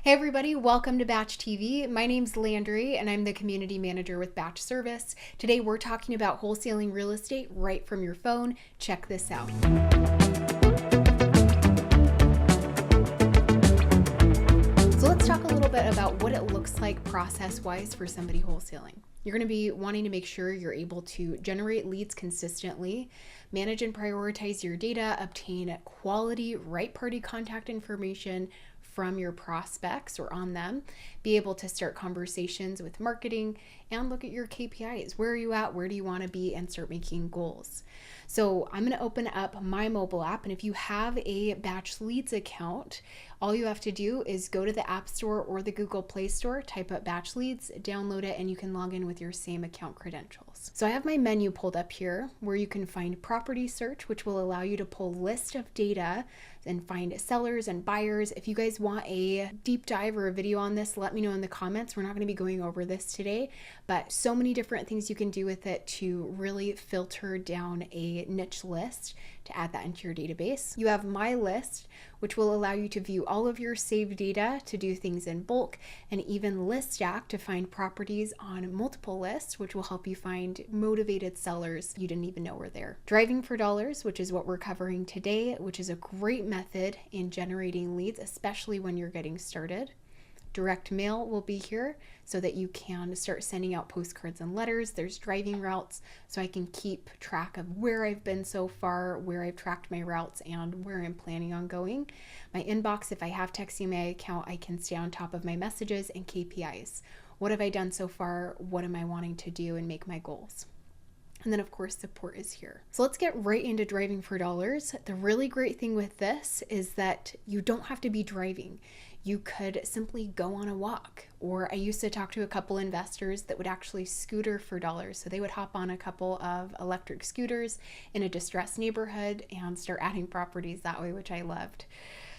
Hey everybody, welcome to Batch TV. My name's Landry and I'm the community manager with Batch Service. Today we're talking about wholesaling real estate right from your phone. Check this out. So let's talk a little bit about what it looks like process-wise for somebody wholesaling. You're going to be wanting to make sure you're able to generate leads consistently, manage and prioritize your data, obtain quality right party contact information from your prospects or on them, be able to start conversations with marketing and look at your KPIs. Where are you at? Where do you want to be? And start making goals. So I'm going to open up my mobile app, and if you have a BatchLeads account, all you have to do is go to the App Store or the Google Play Store, type up BatchLeads, download it, and you can log in with your same account credentials. So I have my menu pulled up here where you can find property search, which will allow you to pull a list of data and find sellers and buyers. If you guys want a deep dive or a video on this, let me know in the comments. We're not going to be going over this today, but so many different things you can do with it to really filter down a niche list to add that into your database. You have My List, which will allow you to view all of your saved data to do things in bulk, and even List Stack to find properties on multiple lists, which will help you find motivated sellers you didn't even know were there. Driving for Dollars, which is what we're covering today, which is a great method in generating leads, especially when you're getting started. Direct mail will be here so that you can start sending out postcards and letters. There's driving routes, so I can keep track of where I've been so far, where I've tracked my routes, and where I'm planning on going. My inbox, if I have texting my account, I can stay on top of my messages and KPIs. What have I done so far? What am I wanting to do and make my goals? And then of course support is here. So let's get right into Driving for Dollars. The really great thing with this is that you don't have to be driving. You could simply go on a walk. Or I used to talk to a couple investors that would actually scooter for dollars. So they would hop on a couple of electric scooters in a distressed neighborhood and start adding properties that way, which I loved.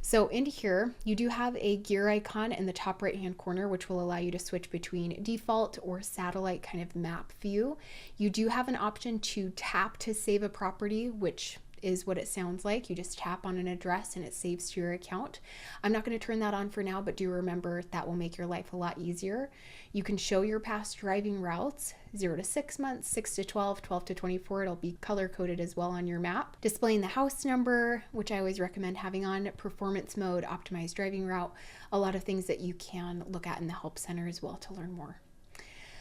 So in here, you do have a gear icon in the top right-hand corner, which will allow you to switch between default or satellite kind of map view. You do have an option to tap to save a property, which is what it sounds like. You just tap on an address and it saves to your account. I'm not going to turn that on for now, but do remember that will make your life a lot easier. You can show your past driving routes, 0 to 6 months, 6 to 12, 12 to 24. It'll be color coded as well on your map. Displaying the house number, which I always recommend having on, performance mode, optimized driving route, a lot of things that you can look at in the help center as well to learn more.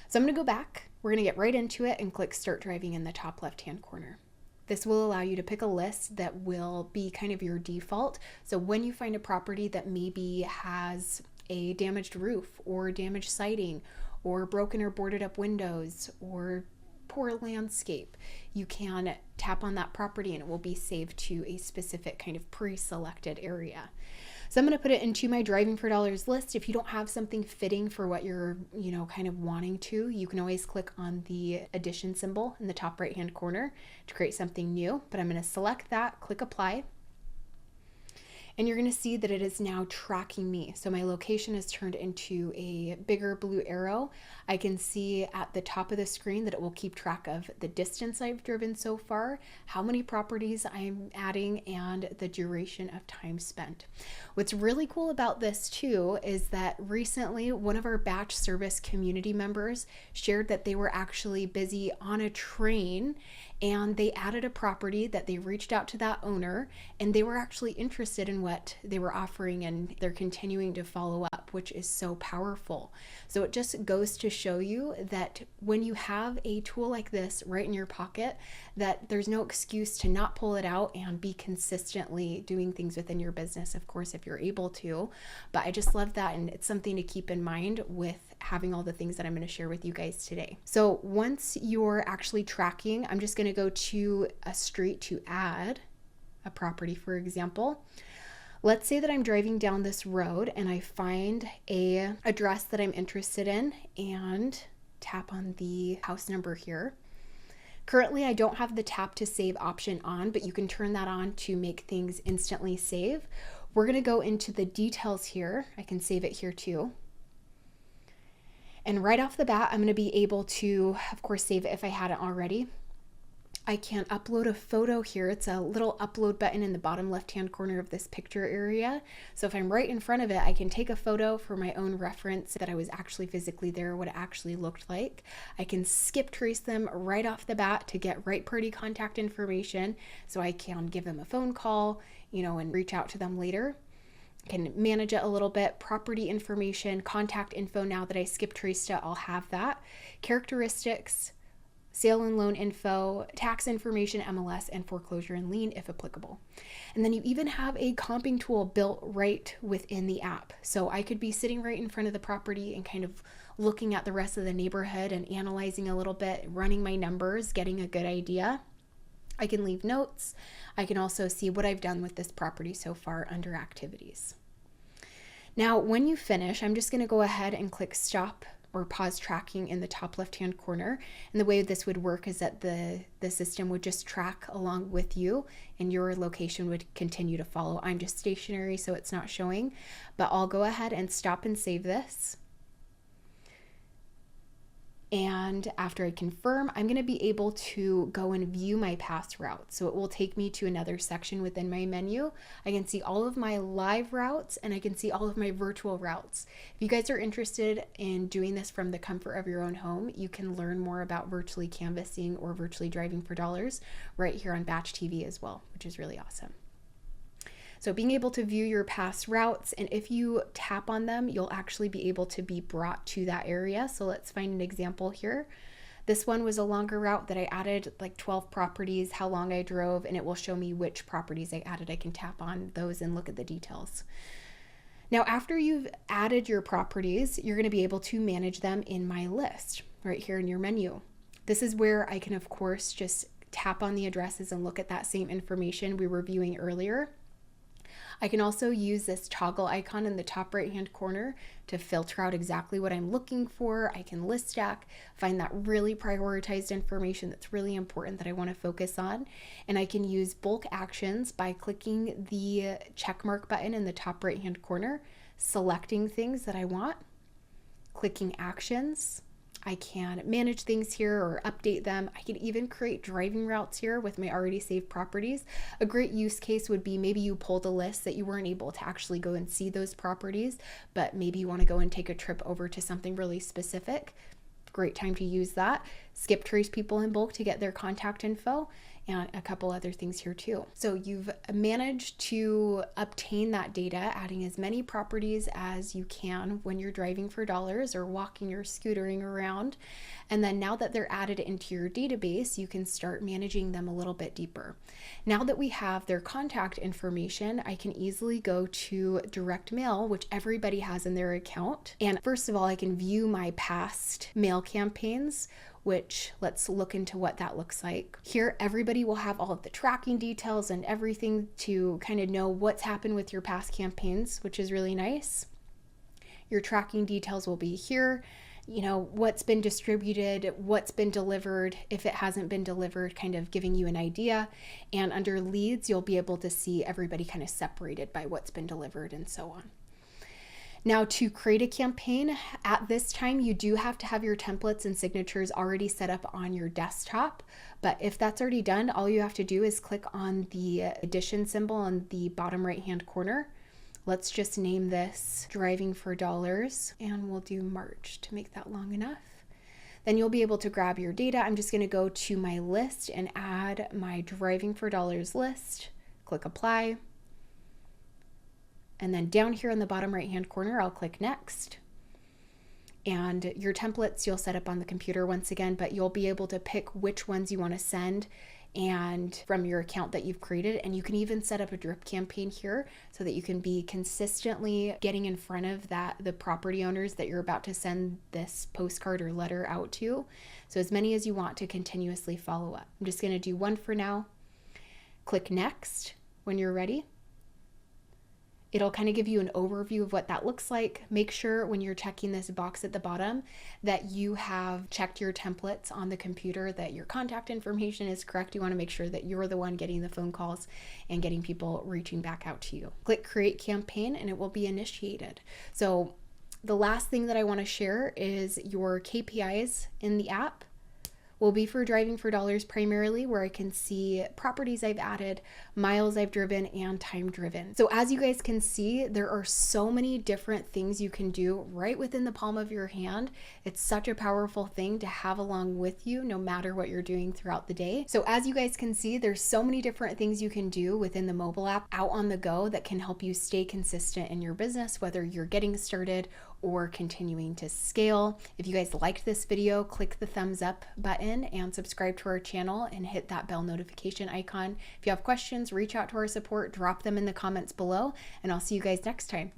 So I'm going to go back. We're going to get right into it and click Start Driving in the top left-hand corner. This will allow you to pick a list that will be kind of your default. So when you find a property that maybe has a damaged roof or damaged siding or broken or boarded up windows or poor landscape, you can tap on that property and it will be saved to a specific kind of pre-selected area. So I'm going to put it into my Driving for Dollars list. If you don't have something fitting for what you're, kind of wanting to, you can always click on the addition symbol in the top right-hand corner to create something new. But I'm going to select that, click Apply. And you're going to see that it is now tracking me. So my location is turned into a bigger blue arrow. I can see at the top of the screen that it will keep track of the distance I've driven so far, how many properties I'm adding, and the duration of time spent. What's really cool about this too is that recently one of our Batch Service community members shared that they were actually busy on a train and they added a property that they reached out to that owner and they were actually interested in what they were offering, and they're continuing to follow up, which is so powerful. So it just goes to show you that when you have a tool like this right in your pocket, that there's no excuse to not pull it out and be consistently doing things within your business, of course, if you're able to. But I just love that, and it's something to keep in mind with having all the things that I'm going to share with you guys today. So once you're actually tracking, I'm just going to go to a street to add a property, for example. Let's say that I'm driving down this road and I find a address that I'm interested in and tap on the house number here. Currently, I don't have the tap to save option on, but you can turn that on to make things instantly save. We're going to go into the details here. I can save it here too. And right off the bat, I'm going to be able to, of course, save it if I hadn't already. I can upload a photo here. It's a little upload button in the bottom left-hand corner of this picture area. So if I'm right in front of it, I can take a photo for my own reference that I was actually physically there, what it actually looked like. I can skip trace them right off the bat to get right party contact information. So I can give them a phone call, and reach out to them later. I can manage it a little bit. Property information, contact info. Now that I skip traced it, I'll have that. Characteristics, sale and loan info, tax information, MLS, and foreclosure and lien if applicable. And then you even have a comping tool built right within the app. So I could be sitting right in front of the property and kind of looking at the rest of the neighborhood and analyzing a little bit, running my numbers, getting a good idea. I can leave notes. I can also see what I've done with this property so far under activities. Now, when you finish, I'm just going to go ahead and click stop or pause tracking in the top left-hand corner. And the way this would work is that the system would just track along with you and your location would continue to follow. I'm just stationary, so it's not showing, but I'll go ahead and stop and save this. And after I confirm, I'm going to be able to go and view my past routes. So it will take me to another section within my menu. I can see all of my live routes and I can see all of my virtual routes. If you guys are interested in doing this from the comfort of your own home, you can learn more about virtually canvassing or virtually driving for dollars right here on BatchTV as well, which is really awesome. So being able to view your past routes, and if you tap on them, you'll actually be able to be brought to that area. So let's find an example here. This one was a longer route that I added like 12 properties, how long I drove, and it will show me which properties I added. I can tap on those and look at the details. Now, after you've added your properties, you're going to be able to manage them in my list right here in your menu. This is where I can, of course, just tap on the addresses and look at that same information we were viewing earlier. I can also use this toggle icon in the top right hand corner to filter out exactly what I'm looking for. I can list stack, find that really prioritized information that's really important that I want to focus on. And I can use bulk actions by clicking the check mark button in the top right hand corner, selecting things that I want, clicking actions. I can manage things here or update them. I can even create driving routes here with my already saved properties. A great use case would be maybe you pulled a list that you weren't able to actually go and see those properties, but maybe you want to go and take a trip over to something really specific. Great time to use that. Skip trace people in bulk to get their contact info, and a couple other things here too. So you've managed to obtain that data, adding as many properties as you can when you're driving for dollars or walking or scootering around. And then now that they're added into your database, you can start managing them a little bit deeper. Now that we have their contact information, I can easily go to direct mail, which everybody has in their account. And first of all, I can view my past mail campaigns, which let's look into what that looks like. Here, everybody will have all of the tracking details and everything to kind of know what's happened with your past campaigns, which is really nice. Your tracking details will be here, what's been distributed, what's been delivered, if it hasn't been delivered, kind of giving you an idea. And under leads, you'll be able to see everybody kind of separated by what's been delivered and so on. Now, to create a campaign, at this time, you do have to have your templates and signatures already set up on your desktop. But if that's already done, all you have to do is click on the addition symbol on the bottom right-hand corner. Let's just name this Driving for Dollars, and we'll do March to make that long enough. Then you'll be able to grab your data. I'm just going to go to my list and add my Driving for Dollars list. Click Apply. And then down here in the bottom right hand corner, I'll click Next. And your templates you'll set up on the computer once again, but you'll be able to pick which ones you want to send and from your account that you've created. And you can even set up a drip campaign here so that you can be consistently getting in front of the property owners that you're about to send this postcard or letter out to. So as many as you want to continuously follow up. I'm just going to do one for now. Click Next when you're ready. It'll kind of give you an overview of what that looks like. Make sure when you're checking this box at the bottom that you have checked your templates on the computer, that your contact information is correct. You want to make sure that you're the one getting the phone calls and getting people reaching back out to you. Click Create Campaign and it will be initiated. So the last thing that I want to share is your KPIs in the app will be for driving for dollars primarily, where I can see properties I've added, miles I've driven, and time driven. So as you guys can see, there are so many different things you can do right within the palm of your hand. It's such a powerful thing to have along with you no matter what you're doing throughout the day. So as you guys can see, there's so many different things you can do within the mobile app out on the go that can help you stay consistent in your business, whether you're getting started or continuing to scale. If you guys liked this video, click the thumbs up button and subscribe to our channel and hit that bell notification icon. If you have questions, reach out to our support, drop them in the comments below, and I'll see you guys next time.